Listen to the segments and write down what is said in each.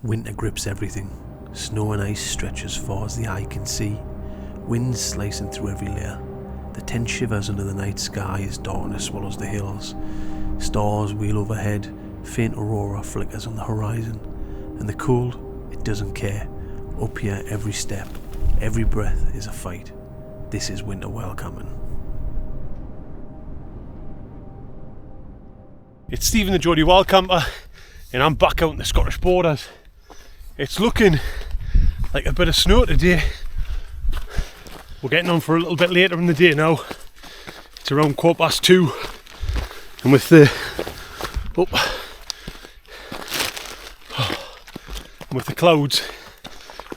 Winter grips everything. Snow and ice stretch as far as the eye can see. Winds slicing through every layer. The tent shivers under the night sky as darkness swallows the hills. Stars wheel overhead. Faint aurora flickers on the horizon. And the cold, it doesn't care. Up here, every step, every breath is a fight. This is winter wildcamping. It's Stephen the Geordie Wildcamper, and I'm back out in the Scottish borders. It's looking like a bit of snow today. We're getting on for a little bit later in the day now. It's around 2:15, and with the with the clouds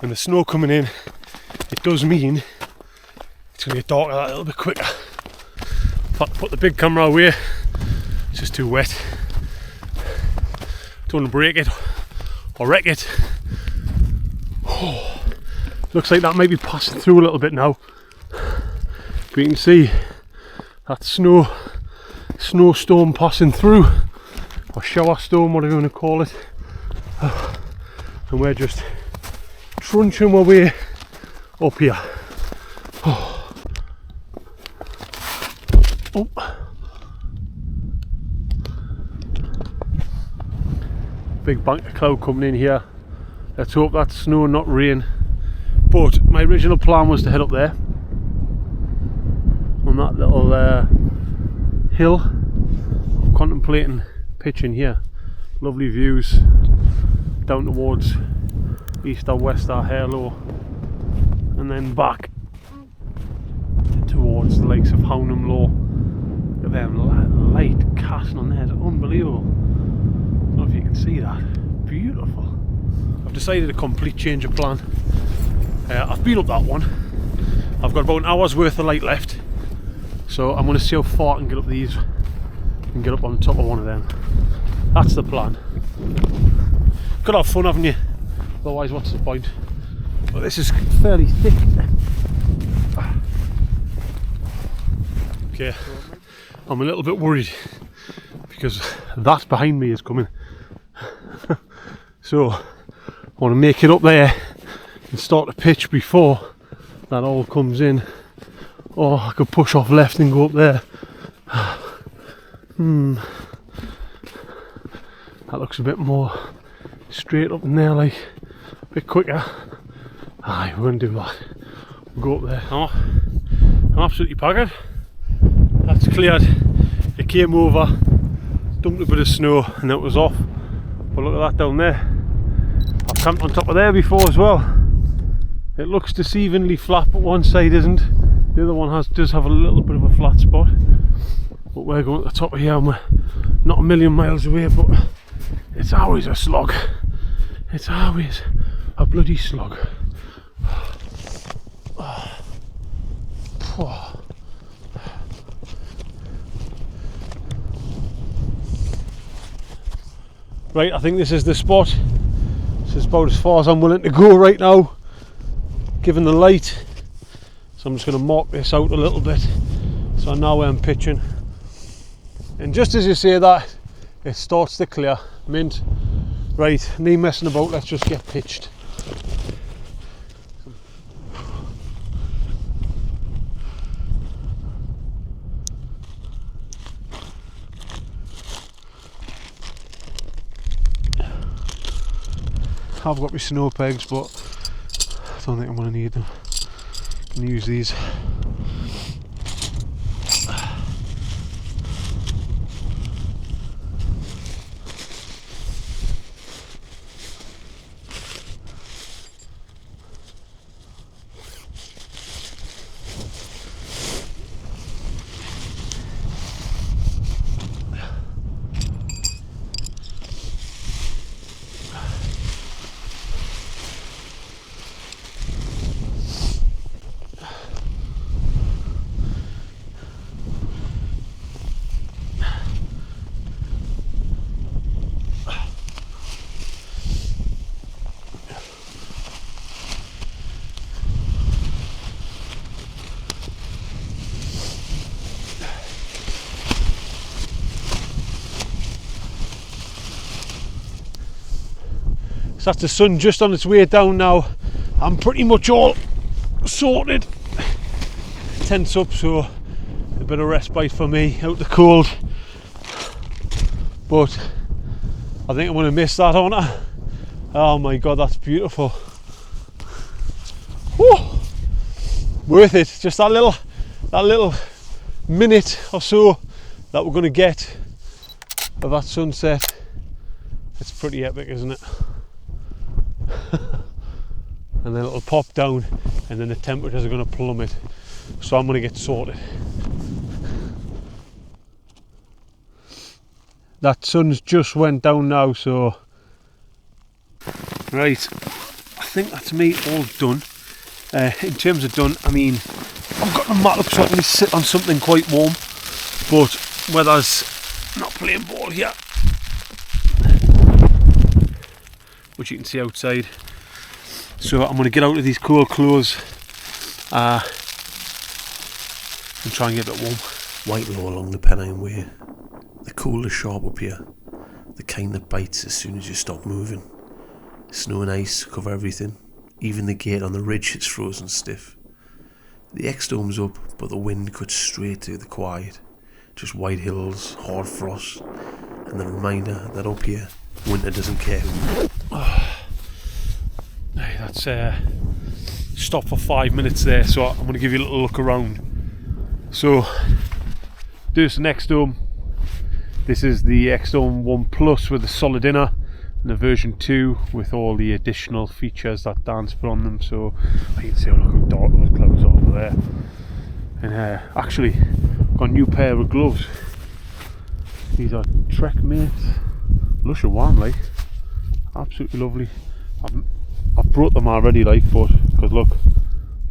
and the snow coming in, it does mean it's going to get darker a little bit quicker. I've had to put the big camera away. It's just too wet. Don't want to break it or wreck it. Oh, looks like that might be passing through a little bit now. But you can see that snowstorm passing through, or shower storm, whatever you want to call it. And we're just trunching our way up here. Oh. Big bank of cloud coming in here. Let's hope that's snow, not rain. But my original plan was to head up there on that little hill. I'm contemplating pitching here. Lovely views down towards East or West or Harlow, and then back towards the lakes of Hownham Low. Look at them light casting on there, it's unbelievable. I don't know if you can see that. Beautiful. I've decided a complete change of plan. I've been up that one. I've got about an hour's worth of light left, so I'm going to see how far I can get up these and get up on top of one of them. That's the plan. Got to have fun, haven't you? Otherwise, what's the point? But this is fairly thick. Okay, I'm a little bit worried because that behind me is coming. So I want to make it up there and start to pitch before that all comes in. Or I could push off left and go up there. That looks a bit more straight up in there, like a bit quicker. Aye, we're going to do that. We'll go up there. Oh, I'm absolutely packered. That's cleared. It came over, dumped a bit of snow, and it was off. But look at that down there. I've camped on top of there before as well. It looks deceivingly flat, but one side isn't. The other one does have a little bit of a flat spot. But we're going to the top of here, and we're not a million miles away, but it's always a slog. It's always a bloody slog. Right, I think this is the spot. This is about as far as I'm willing to go right now, given the light. So I'm just going to mark this out a little bit. So I know where I'm pitching. And just as you say that, it starts to clear. Mint. Right, no messing about, let's just get pitched. I've got my snow pegs, but I don't think I'm going to need them. I can use these. So that's the sun just on its way down now. I'm pretty much all sorted. Tents up, so a bit of respite for me out the cold. But I think I'm going to miss that, aren't I? Oh my god, that's beautiful. Whew. Worth it. Just that little minute or so that we're going to get of that sunset. It's pretty epic, isn't it? And then it'll pop down and then the temperatures are going to plummet. So I'm going to get sorted. That sun's just went down now, so right, I think that's me all done. In terms of done, I mean, I've got the mat up so I can sit on something quite warm, but weather's not playing ball here, which you can see outside. So I'm going to get out of these cool clothes and try and get a bit warm. Whitelaw along the Pennine Way. The cold is sharp up here, the kind that bites as soon as you stop moving. Snow and ice cover everything, even the gate on the ridge is frozen stiff. The X-Dome's up, but the wind cuts straight through the quiet. Just white hills, hard frost, and the reminder that up here, winter doesn't care who. Hey, that's stop for 5 minutes there, so I'm going to give you a little look around. So, Durston X-Dome. This is the X-Dome 1 Plus with the solid inner, and the version 2 with all the additional features that Dan's put on them. So you can see, oh, look how dark those clouds are over there. And actually got a new pair of gloves. These are Trek Mates, lush and warm, like absolutely lovely. I've brought them already, like, but because look,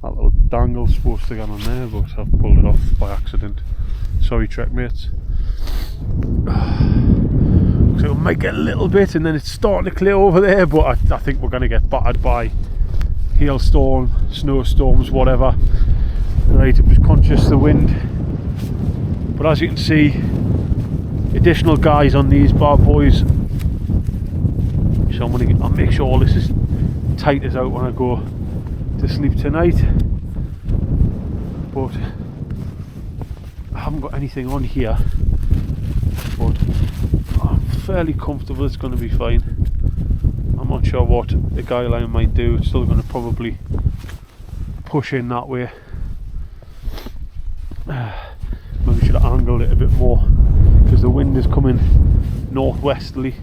that little dangle's supposed to get on there, but I've pulled it off by accident. Sorry, Trek Mates. So it might get a little bit, and then it's starting to clear over there, but I think we're going to get battered by hailstorm, snowstorms, whatever. Right, I'm just conscious of the wind, but as you can see, additional guys on these bad boys. So I'll make sure all this is tight as out when I go to sleep tonight. But I haven't got anything on here, but I'm fairly comfortable it's going to be fine. I'm not sure what the guy line might do. It's still going to probably push in that way. Maybe should have angled it a bit more because the wind is coming northwesterly.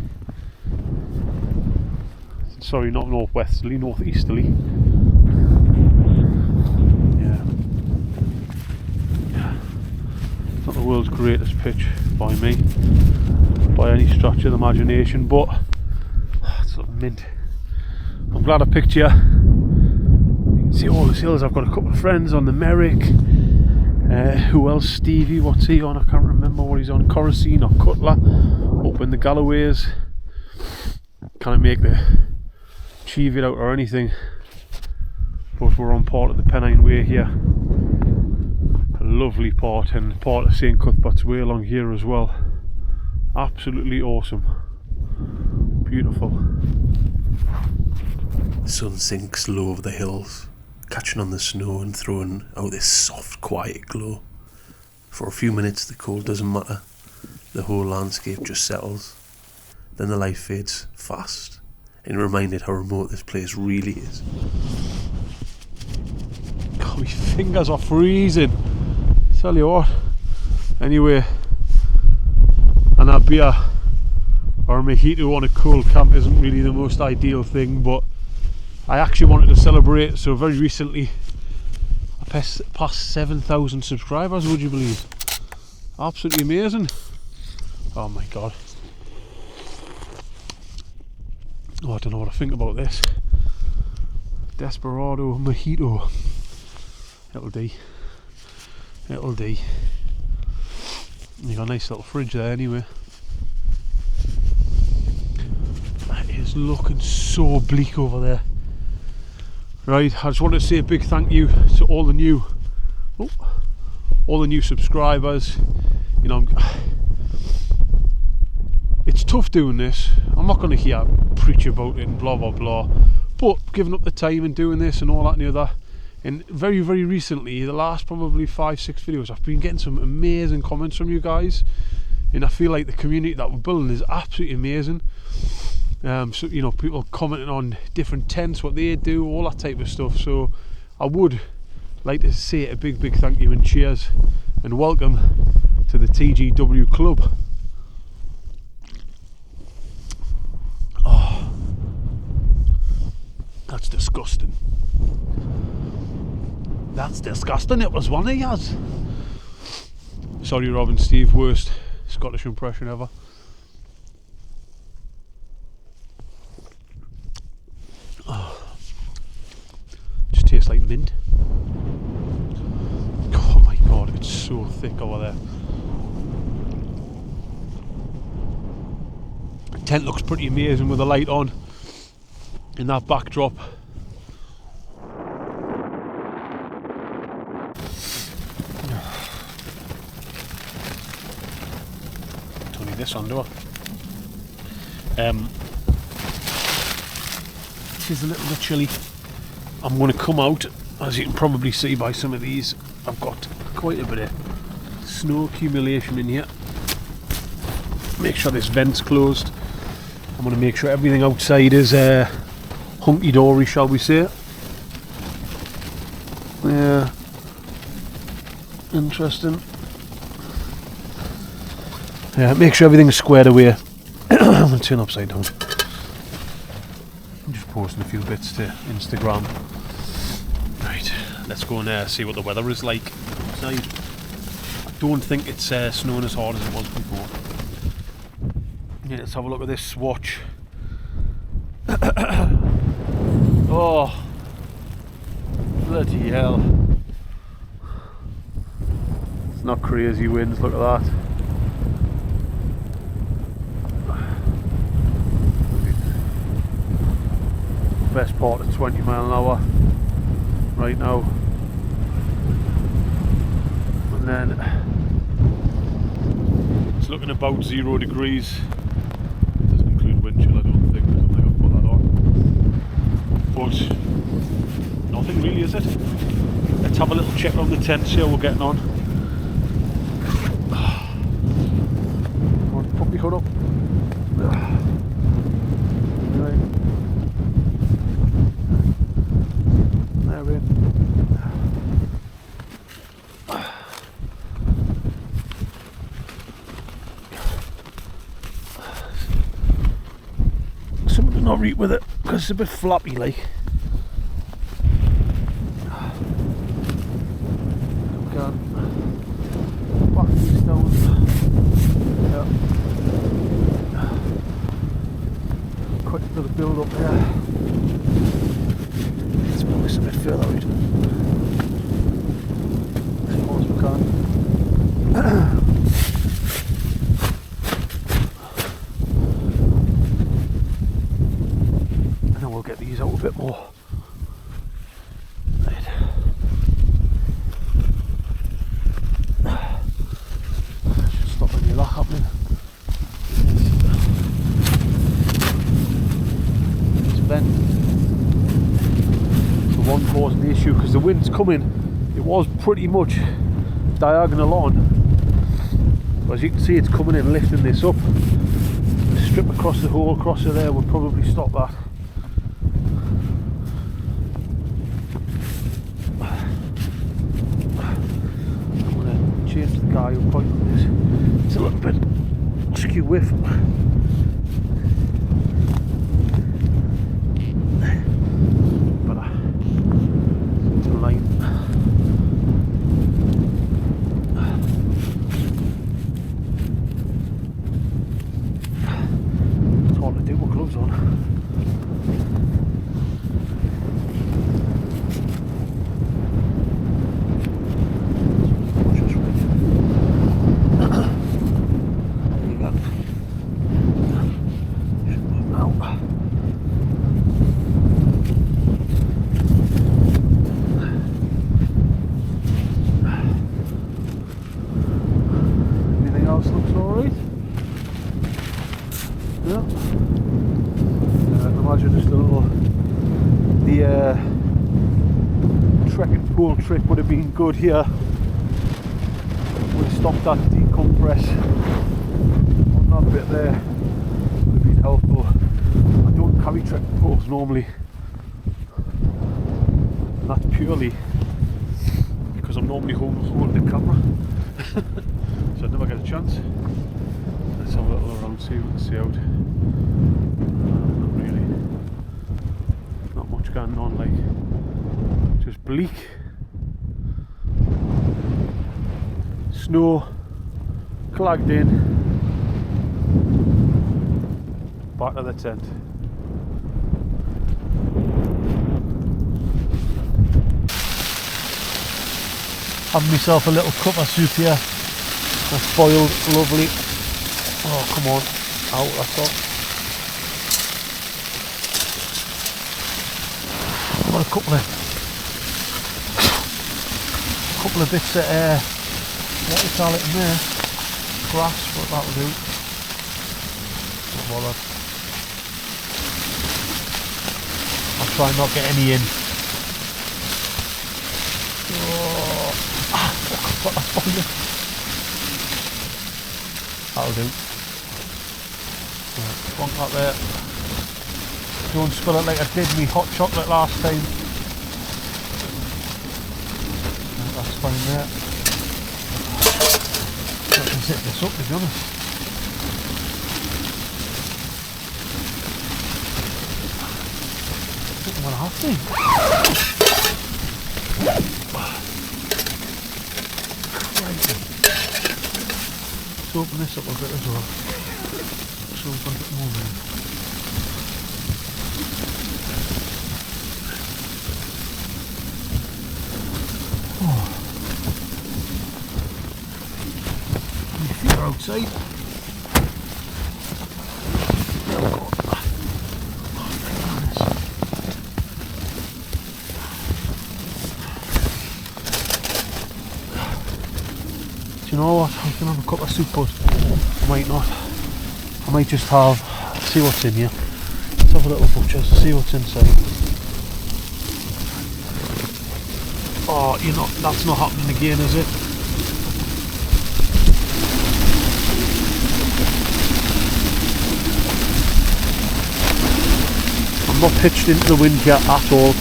Sorry, not northwesterly, northeasterly. Yeah. It's not the world's greatest pitch by me, by any stretch of the imagination, but it's a mint. I'm glad I picked you. You can see all the hills. I've got a couple of friends on the Merrick. Who else? Stevie, what's he on? I can't remember what he's on. Coruscant or Cutler up in the Galloways. Can't make the Cheviot out or anything, but we're on part of the Pennine Way here. A lovely part, and part of St Cuthbert's Way along here as well. Absolutely awesome. Beautiful. The sun sinks low over the hills, catching on the snow and throwing out this soft, quiet glow. For a few minutes the cold doesn't matter. The whole landscape just settles. Then the light fades fast, and reminded how remote this place really is. God, my fingers are freezing. Tell you what. Anyway, and a beer or a mojito on a cold camp isn't really the most ideal thing, but I actually wanted to celebrate. So very recently I passed 7,000 subscribers, would you believe? Absolutely amazing. Oh my god. Oh, I don't know what I think about this. Desperado mojito. It'll do. It'll do. You got a nice little fridge there anyway. It is looking so bleak over there. Right, I just wanted to say a big thank you to all the new subscribers. You know, it's tough doing this. I'm not going to hear preach about it and blah blah blah, but giving up the time and doing this and all that and the other. And very recently, the last probably 5-6 videos, I've been getting some amazing comments from you guys, and I feel like the community that we're building is absolutely amazing. So you know, people commenting on different tents, what they do, all that type of stuff. So I would like to say a big thank you and cheers and welcome to the TGW club. Oh, that's disgusting. That's disgusting. It was one of yours. Sorry, Rob and Steve, worst Scottish impression ever. Oh, just tastes like mint. Oh my god, it's so thick over there. The tent looks pretty amazing with the light on in that backdrop. This on door. It is a little bit chilly. I'm going to come out, as you can probably see by some of these. I've got quite a bit of snow accumulation in here. Make sure this vent's closed. I'm going to make sure everything outside is hunky-dory, shall we say. Yeah, interesting. Yeah, make sure everything's squared away. I'm going to turn upside down. I'm just posting a few bits to Instagram. Right, let's go and see what the weather is like outside. I don't think it's snowing as hard as it was before. Yeah, let's have a look at this swatch. Oh, bloody hell. It's not crazy winds, look at that. Best part of 20 mile an hour right now, and then it's looking about 0 degrees. Doesn't include wind chill, I don't think. I've put that on, but nothing really, is it? Let's have a little check on the tent, see how we're getting on. Put my hood up. Something to not read with it because it's a bit floppy like. Whack these down. Yeah. Quick little build up there. Let's move this a bit further out. As far as we can. And then we'll get these out a bit more. Right. Should stop any of that happening. It's a vent. The one causing the issue because the wind's coming. It was pretty much diagonal on. As you can see, it's coming in, lifting this up. A strip across the whole crosser there would probably stop that. I'm going to change the guy who point on this. It's a little bit skew whiff. the trekking pole trick would have been good here. Would have stopped that decompress on that bit there. Would have been helpful. I don't carry trekking poles normally, and that's purely because I'm normally holding the camera, so I never get a chance. Let's have a little around, see what we can see out. Not really. Not much going on, like just bleak. Snow, clagged in. Back to the tent. Having myself a little cup of soup here. That's boiled, lovely. Oh, come on, out that's all. I've got a couple of bits of what do you call it in there? Grass, but that'll do. Not bothered. I'll try and not get any in. Oh, that's boiling. That'll do. Right, plonk that there. Don't spill it like I did me hot chocolate last time. Right, that's fine there. I can zip this up, to be honest. I think I'm going to have to. Let's open this up a bit as well. So we've got a bit more room. Oh. My feet are outside. Do you know what? I can have a cup of soup, but I might not. I might just see what's in here. Let's have a little butcher's, see what's inside. Oh, that's not happening again, is it? I'm not pitched into the wind here at all.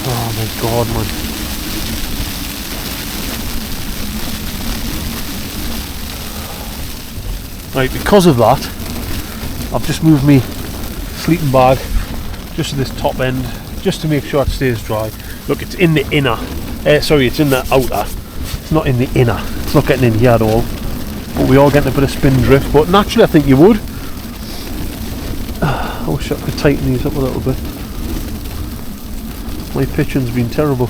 Oh my god, man. Right, because of that, I've just moved my sleeping bag just to this top end, just to make sure it stays dry. Look, it's in the inner, it's in the outer, it's not in the inner, it's not getting in here at all, but we are getting a bit of spin drift, but naturally I think you would. I wish I could tighten these up a little bit. My pitching's been terrible.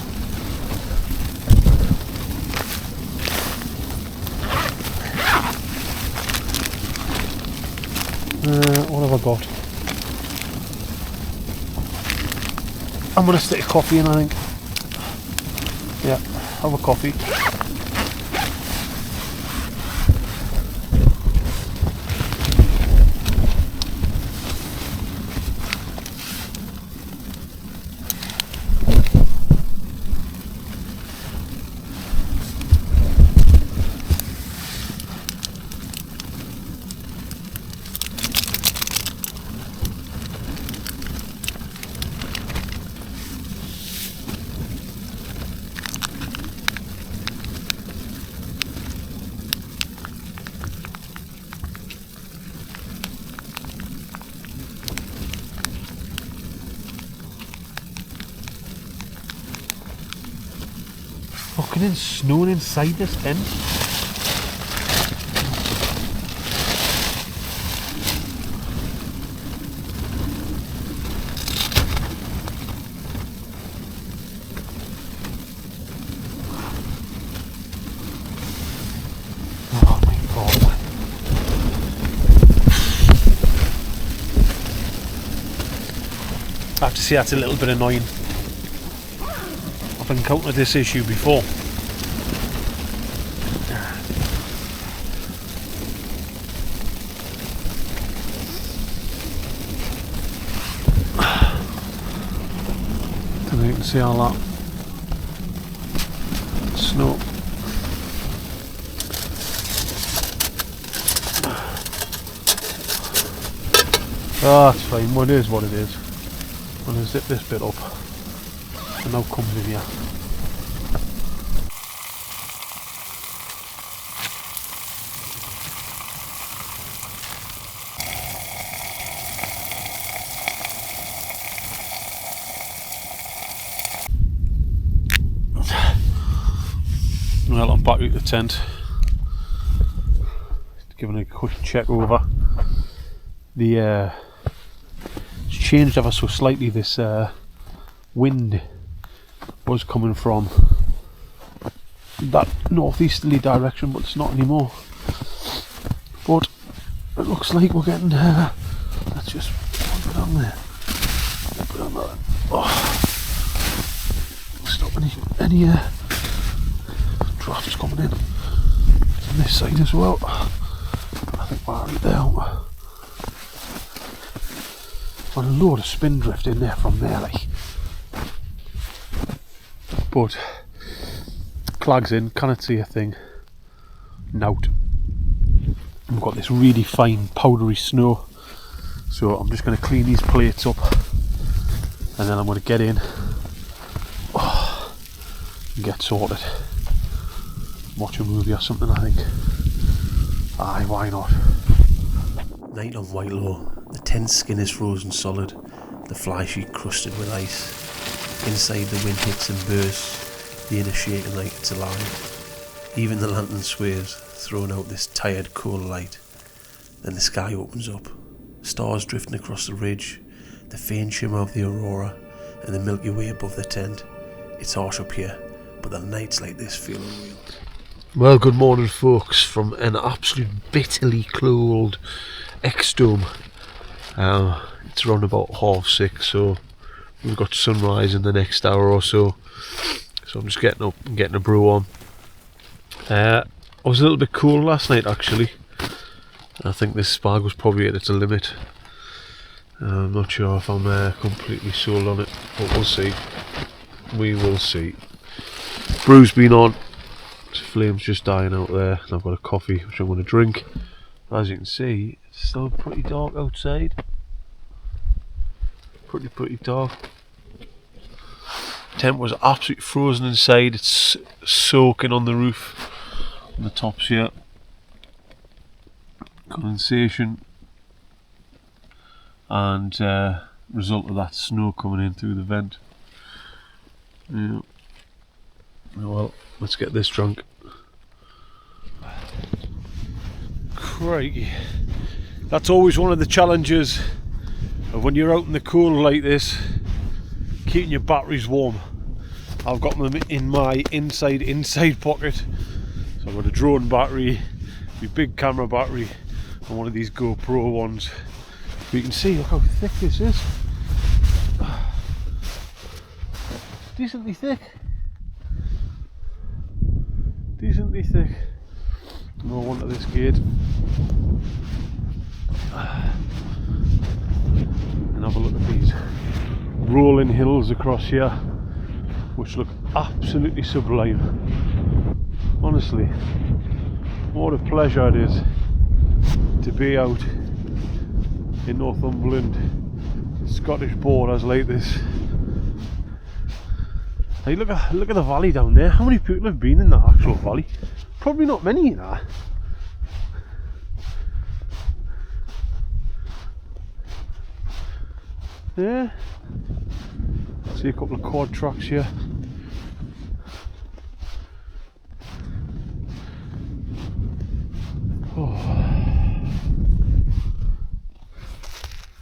What have I got? I'm going to stick a coffee in, I think. Yeah, have a coffee. Fucking in snowing inside this tent. Oh my god. I have to say that's a little bit annoying. I've encountered this issue before. And you can see all that snow. Oh, that's fine. What is what it is. I'm going to zip this bit up and now comes in here. Well, I'm back at the tent. Giving a quick check over. The it's changed ever so slightly. This wind was coming from that northeasterly direction, but it's not anymore. But it looks like we're getting. Let's just put it on there. Put it on there. Oh, stop any drafts coming in. It's on this side as well. I think we're right there. A load of spindrift in there from there, like. But clags in, cannot see a thing. Nout. We've got this really fine powdery snow, so I'm just going to clean these plates up, and then I'm going to get in and get sorted. Watch a movie or something, I think. Aye, why not? Night on Whitelaw. The tent skin is frozen solid, the fly sheet crusted with ice. Inside the wind hits and bursts, the inner shaking like it's alive. Even the lantern sways, throwing out this tired cold light. Then the sky opens up, stars drifting across the ridge, the faint shimmer of the aurora, and the Milky Way above the tent. It's harsh up here, but the nights like this feel unreal. Well, good morning folks from an absolute bitterly cold X-Dome. It's around about 6:30, so we've got sunrise in the next hour or so. So I'm just getting up and getting a brew on. I was a little bit cool last night actually. I think this spag was probably at its limit. I'm not sure if I'm completely sold on it, but we'll see. We will see. Brew's been on. Flame's just dying out there, and I've got a coffee which I'm going to drink. As you can see, it's still pretty dark outside. Pretty dark. Tent was absolutely frozen inside. It's soaking on the roof, on the tops here. Condensation, and result of that snow coming in through the vent. Yeah. Well, let's get this drunk. Crikey. That's always one of the challenges of when you're out in the cold like this, keeping your batteries warm. I've got them in my inside pocket. So I've got a drone battery, my big camera battery, and one of these GoPro ones. But you can see, look how thick this is. Decently thick. Decently thick. No one to this gate. And have a look at these rolling hills across here, which look absolutely sublime. Honestly, what a pleasure it is to be out in Northumberland, Scottish borders like this. Hey, look at the valley down there. How many people have been in that actual valley? Probably not many, you know. Yeah. See a couple of quad tracks here. Oh.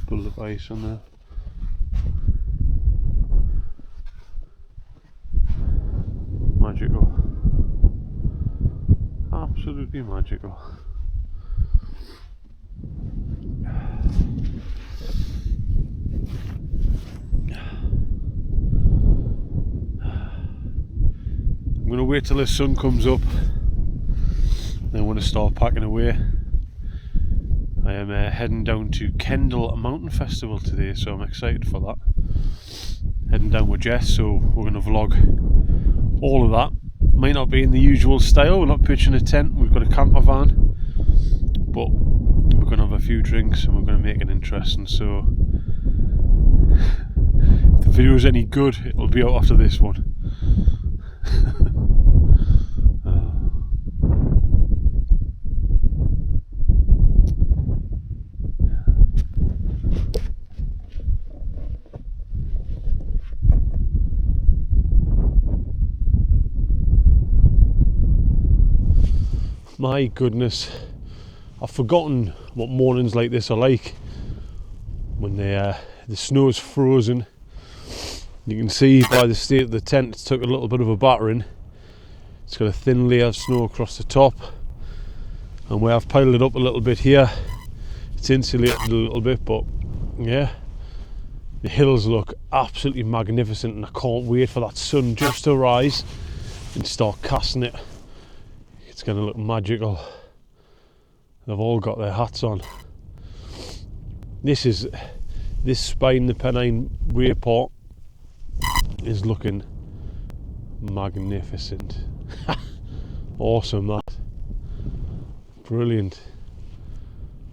Build of ice on there. Magical. Absolutely magical. I'm going to wait till the sun comes up, then I'm going to start packing away. I am heading down to Kendal Mountain Festival today, so I'm excited for that. heading down with Jess, so we're going to vlog all of that. Might not be in the usual style, we're not pitching a tent, we've got a camper van, but we're going to have a few drinks and we're going to make it interesting. So if the video is any good, it'll be out after this one. My goodness, I've forgotten what mornings like this are like when the snow's frozen. You can see by the state of the tent it's took a little bit of a battering. It's got a thin layer of snow across the top, and where I've piled it up a little bit here, it's insulated a little bit, but yeah, the hills look absolutely magnificent, and I can't wait for that sun just to rise and start casting it. It's going to look magical. They've all got their hats on. This spine, the Pennine Way part, is looking magnificent. Awesome, that. Brilliant.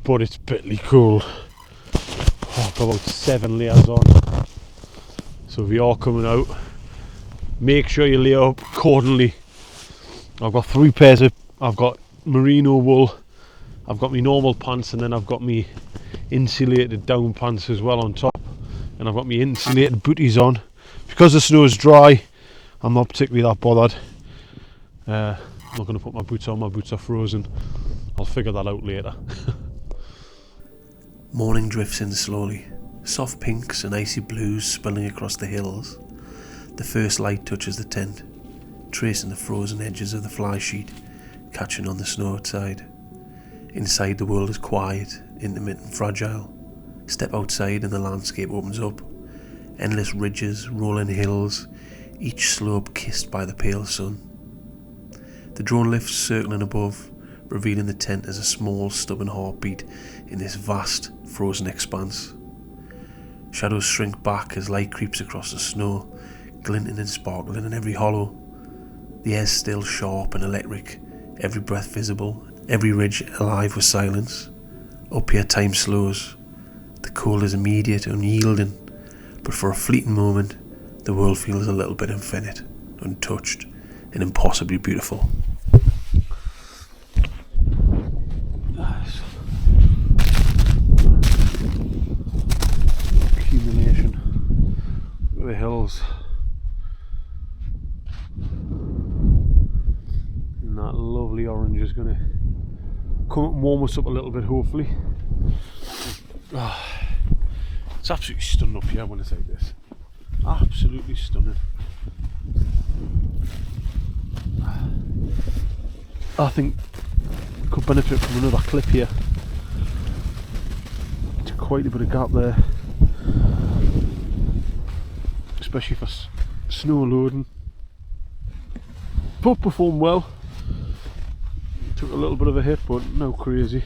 But it's bitterly cold. Oh, I've got about 7 layers on. So if you are coming out, make sure you layer up accordingly. I've got 3 pairs of, I've got merino wool, I've got my normal pants, and then I've got my insulated down pants as well on top, and I've got my insulated booties on. Because the snow is dry, I'm not particularly that bothered. I'm not going to put my boots on, my boots are frozen. I'll figure that out later. Morning drifts in slowly, soft pinks and icy blues spilling across the hills. The first light touches the tent, tracing the frozen edges of the fly sheet, catching on the snow outside. Inside, the world is quiet, intimate and fragile. Step outside and the landscape opens up. Endless ridges, rolling hills, each slope kissed by the pale sun. The drone lifts circling above, revealing the tent as a small, stubborn heartbeat in this vast, frozen expanse. Shadows shrink back as light creeps across the snow, glinting and sparkling in every hollow. The air's still sharp and electric, every breath visible, every ridge alive with silence. Up here time slows. The cold is immediate, unyielding, but for a fleeting moment, the world feels a little bit infinite, untouched, and impossibly beautiful. Accumulation. Look at the hills. And that lovely orange is going to come and warm us up a little bit, hopefully. It's absolutely stunning up here when it's like this. Absolutely stunning. I think we could benefit from another clip here. It's quite a bit of gap there, especially for snow loading. But performed well. Took a little bit of a hit, but no crazy.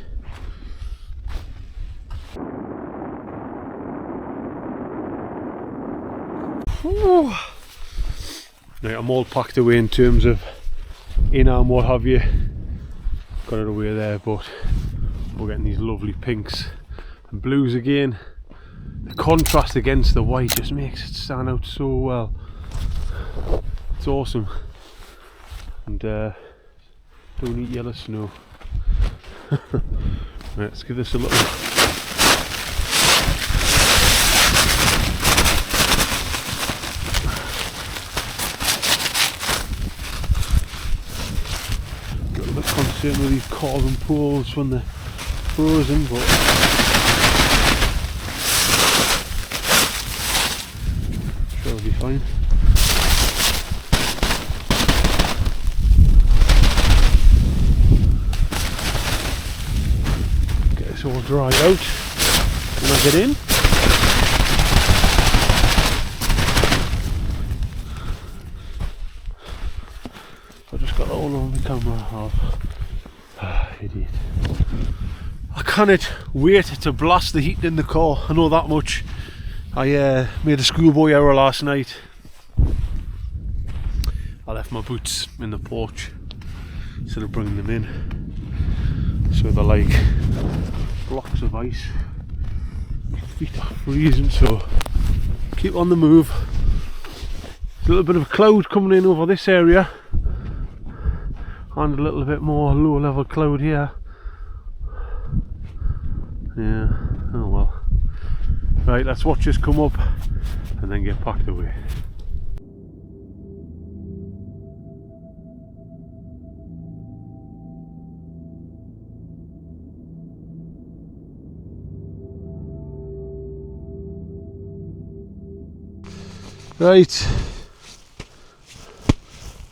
Whew. Right, I'm all packed away in terms of in-arm, what have you. Got it away there, but we're getting these lovely pinks and blues again. The contrast against the white just makes it stand out so well. It's awesome. And don't eat yellow snow. Right, let's give this a little. Got a bit concerned with these carbon poles when they're frozen, but sure it'll be fine. It's all dried out when I get in. I just got all on the camera. Idiot. I cannot wait to blast the heat in the car. I know that much. I made a schoolboy error last night. I left my boots in the porch instead of bringing them in. So they're like blocks of ice. My feet are freezing, so keep on the move. There's a little bit of a cloud coming in over this area, and a little bit more low level cloud here. Yeah, oh well. Right, let's watch this come up and then get packed away. Right,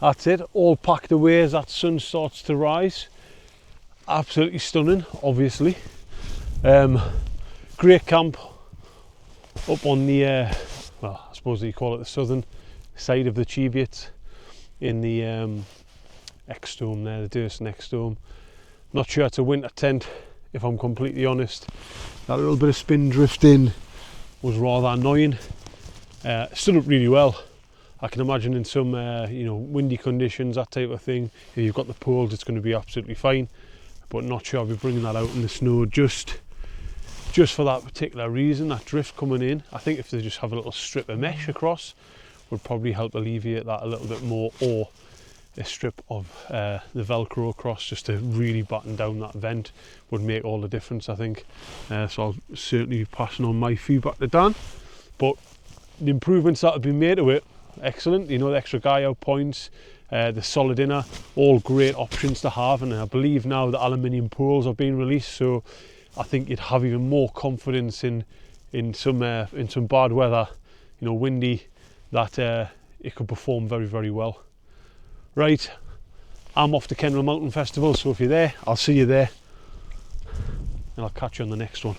that's it, all packed away as that sun starts to rise. Absolutely stunning, obviously. Great camp up on the, well, I suppose you call it the southern side of the Cheviot in the X-Dome there, the Durston X-Dome. Not sure it's a winter tent, if I'm completely honest. That little bit of spin drifting was rather annoying. Stood up really well. I can imagine in some you know, windy conditions, that type of thing, if you've got the poles, it's going to be absolutely fine. But not sure I'll be bringing that out in the snow just for that particular reason, that drift coming in. I think if they just have a little strip of mesh across would probably help alleviate that a little bit more, or a strip of the Velcro across just to really batten down that vent would make all the difference, I think. So I'll certainly be passing on my feedback to Dan. But the improvements that have been made to it, excellent. You know, the extra guy out points, the solid inner, all great options to have. And I believe now the aluminium poles are being released, so I think you'd have even more confidence in some bad weather, you know, windy, that it could perform very, very well. Right, I'm off to Kenmare Mountain Festival, so if you're there, I'll see you there, and I'll catch you on the next one.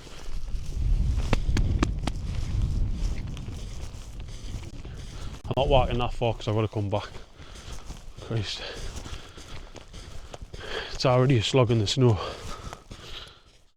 I'm not walking that far because I've got to come back. Christ. It's already a slog in the snow.